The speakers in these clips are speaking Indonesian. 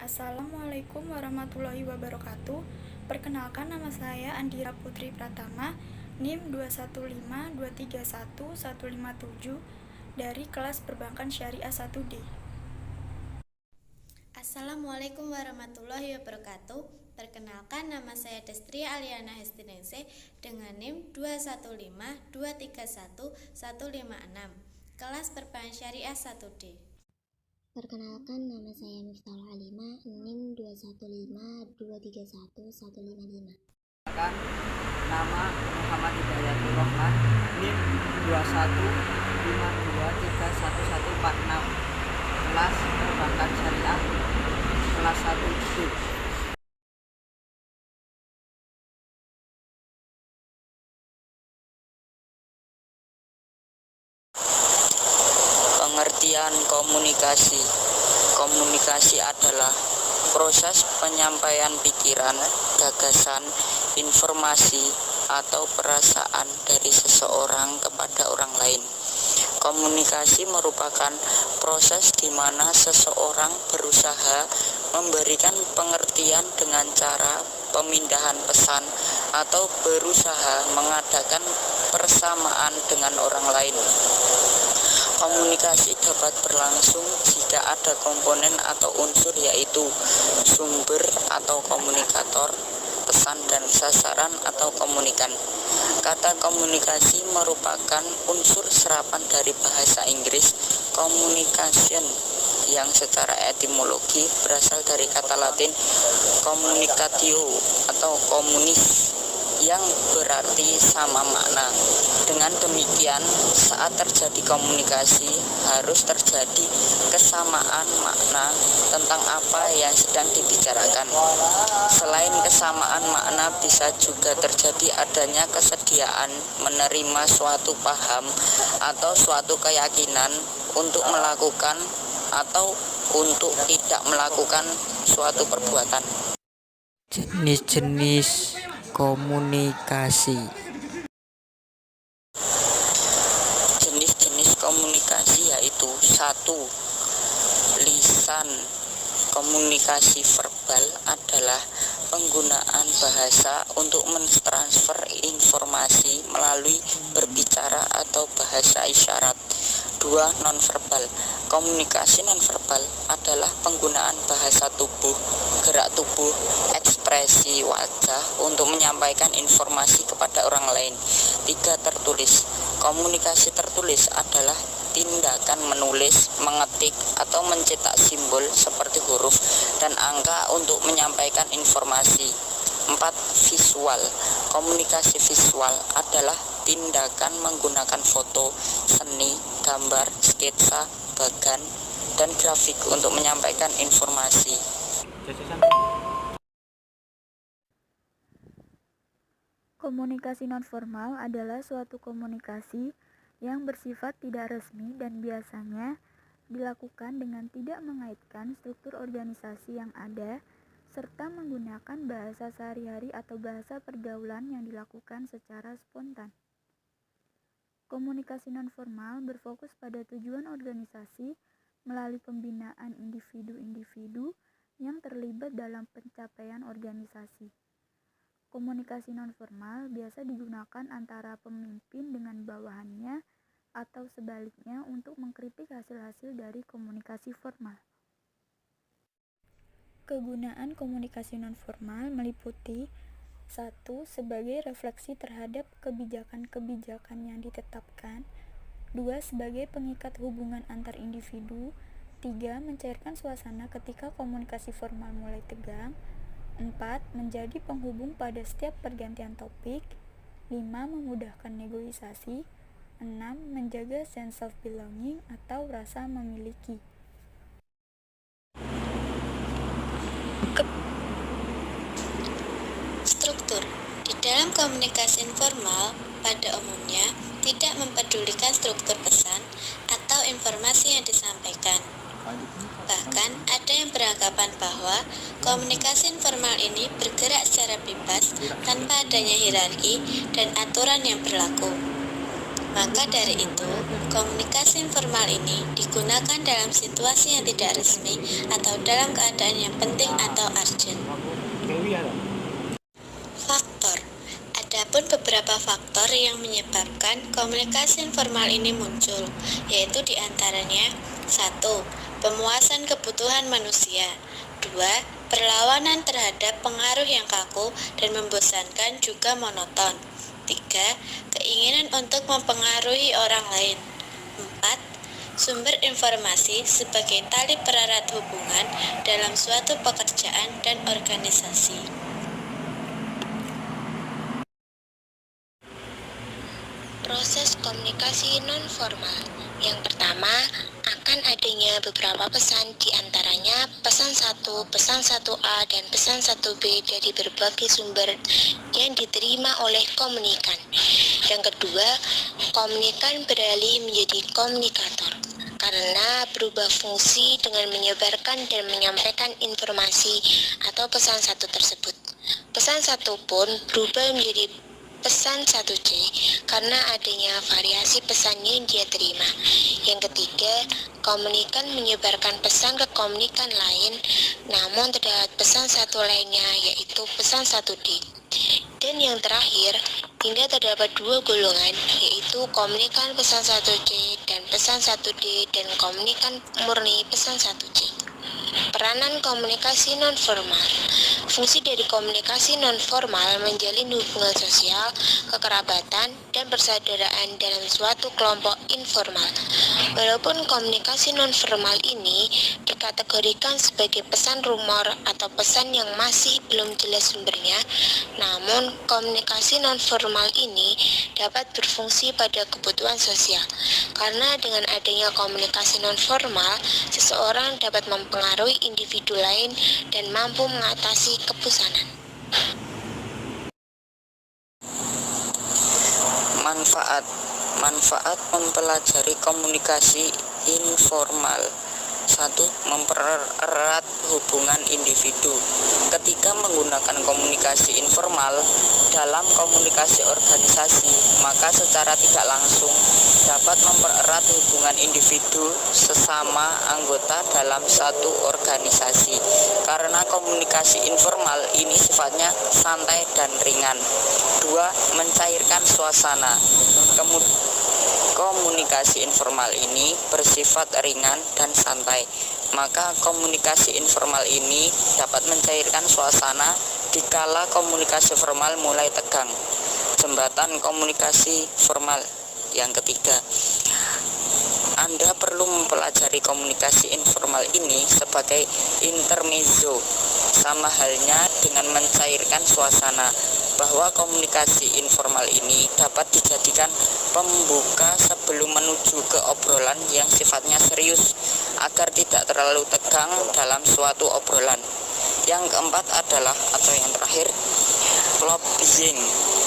Assalamualaikum warahmatullahi wabarakatuh. Perkenalkan, nama saya Andira Putri Pratama, NIM 215231157 dari kelas Perbankan Syariah 1D. Assalamualaikum warahmatullahi wabarakatuh. Perkenalkan, nama saya Destri Aliana Hestinengse dengan NIM 215231156, kelas Perbankan Syariah 1D. Perkenalkan, nama saya Miftahul Halimah, NIM 215231155. Nama Muhammad Hidayatul Rahman, NIM 215231146, kelas Perbankan Syariah kelas 1D. Pengertian komunikasi. Komunikasi adalah proses penyampaian pikiran, gagasan, informasi, atau perasaan dari seseorang kepada orang lain. Komunikasi merupakan proses di mana seseorang berusaha memberikan pengertian dengan cara pemindahan pesan atau berusaha mengadakan persamaan dengan orang lain. Komunikasi dapat berlangsung jika ada komponen atau unsur, yaitu sumber atau komunikator, pesan dan sasaran atau komunikan. Kata komunikasi merupakan unsur serapan dari bahasa Inggris communication yang secara etimologi berasal dari kata Latin communicatio atau komunis yang berarti sama makna. Dengan demikian, saat terjadi komunikasi harus terjadi kesamaan makna tentang apa yang sedang dibicarakan. Selain kesamaan makna, bisa juga terjadi adanya kesediaan menerima suatu paham atau suatu keyakinan untuk melakukan atau untuk tidak melakukan suatu perbuatan. Jenis-jenis komunikasi. Jenis-jenis komunikasi yaitu 1. Lisan. Komunikasi verbal adalah penggunaan bahasa untuk mentransfer informasi melalui berbicara atau bahasa isyarat. 2. Nonverbal. Komunikasi nonverbal adalah penggunaan bahasa tubuh, gerak tubuh, ekspresi wajah untuk menyampaikan informasi kepada orang lain. 3. Tertulis. Komunikasi tertulis adalah tindakan menulis, mengetik, atau mencetak simbol seperti huruf dan angka untuk menyampaikan informasi. 4. Visual. Komunikasi visual adalah tindakan menggunakan foto, seni, gambar, sketsa, bagan, dan grafik untuk menyampaikan informasi. Komunikasi nonformal adalah suatu komunikasi yang bersifat tidak resmi dan biasanya dilakukan dengan tidak mengaitkan struktur organisasi yang ada, serta menggunakan bahasa sehari-hari atau bahasa pergaulan yang dilakukan secara spontan. Komunikasi nonformal berfokus pada tujuan organisasi melalui pembinaan individu-individu yang terlibat dalam pencapaian organisasi. Komunikasi nonformal biasa digunakan antara pemimpin dengan bawahannya atau sebaliknya untuk mengkritik hasil-hasil dari komunikasi formal. Kegunaan komunikasi nonformal meliputi 1. Sebagai refleksi terhadap kebijakan-kebijakan yang ditetapkan. 2. Sebagai pengikat hubungan antar individu. 3. Mencairkan suasana ketika komunikasi formal mulai tegang. 4. Menjadi penghubung pada setiap pergantian topik. 5. Memudahkan negosiasi. 6. Menjaga sense of belonging atau rasa memiliki. Struktur. Di dalam komunikasi informal, pada umumnya tidak mempedulikan struktur pesan atau informasi yang disampaikan. Bahkan ada yang beranggapan bahwa komunikasi informal ini bergerak secara bebas tanpa adanya hierarki dan aturan yang berlaku. Maka dari itu, Komunikasi informal ini digunakan dalam situasi yang tidak resmi atau dalam keadaan yang penting atau urgent. Faktor. Adapun beberapa faktor yang menyebabkan komunikasi informal ini muncul, yaitu diantaranya 1. Pemuasan kebutuhan manusia. 2. Perlawanan terhadap pengaruh yang kaku dan membosankan juga monoton. 3. Keinginan untuk mempengaruhi orang lain. 4. Sumber informasi sebagai tali pererat hubungan dalam suatu pekerjaan dan organisasi. Proses komunikasi non-formal. Yang pertama, akan adanya beberapa pesan, diantaranya pesan 1, pesan 1A, dan pesan 1B dari berbagai sumber yang diterima oleh komunikan. Yang kedua, komunikan beralih menjadi komunikator karena berubah fungsi dengan menyebarkan dan menyampaikan informasi atau pesan 1 tersebut. Pesan 1 pun berubah menjadi pesan 1C karena adanya variasi pesan yang dia terima. Yang ketiga, komunikan menyebarkan pesan ke komunikan lain, namun terdapat pesan 1 lainnya yaitu pesan 1D. Dan yang terakhir, hingga terdapat 2 golongan, yaitu komunikan pesan 1C dan pesan 1D dan komunikan murni pesan 1C. Peranan komunikasi nonformal. Fungsi dari komunikasi nonformal menjalin hubungan sosial, kekerabatan, dan persaudaraan dalam suatu kelompok informal. Walaupun komunikasi nonformal ini dikategorikan sebagai pesan rumor atau pesan yang masih belum jelas sumbernya, namun komunikasi nonformal ini dapat berfungsi pada kebutuhan sosial. Karena dengan adanya komunikasi nonformal, seseorang dapat mempengaruhi individu lain dan mampu mengatasi kebosanan. Manfaat mempelajari komunikasi informal. 1. Mempererat hubungan individu. Ketika menggunakan komunikasi informal dalam komunikasi organisasi, maka secara tidak langsung dapat mempererat hubungan individu sesama anggota dalam satu organisasi. Karena komunikasi informal ini sifatnya santai dan ringan. 2. Mencairkan suasana. Komunikasi informal ini bersifat ringan dan santai, maka komunikasi informal ini dapat mencairkan suasana dikala komunikasi formal mulai tegang. Jembatan komunikasi formal. Yang ketiga, Anda perlu mempelajari komunikasi informal ini sebagai intermezzo, sama halnya dengan mencairkan suasana, bahwa komunikasi informal ini dapat dijadikan pembuka sebelum menuju ke obrolan yang sifatnya serius, agar tidak terlalu tegang dalam suatu obrolan. Yang keempat adalah, atau yang terakhir, lobbying.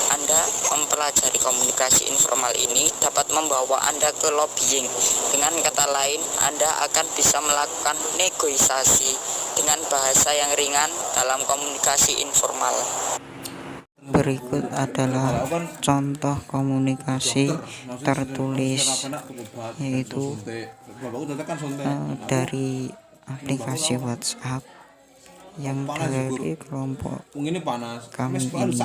Anda mempelajari komunikasi informal ini dapat membawa Anda ke lobbying. Dengan kata lain, Anda akan bisa melakukan negosiasi dengan bahasa yang ringan dalam komunikasi informal. Berikut adalah contoh komunikasi tertulis, yaitu dari aplikasi WhatsApp yang dari kelompok kami ini.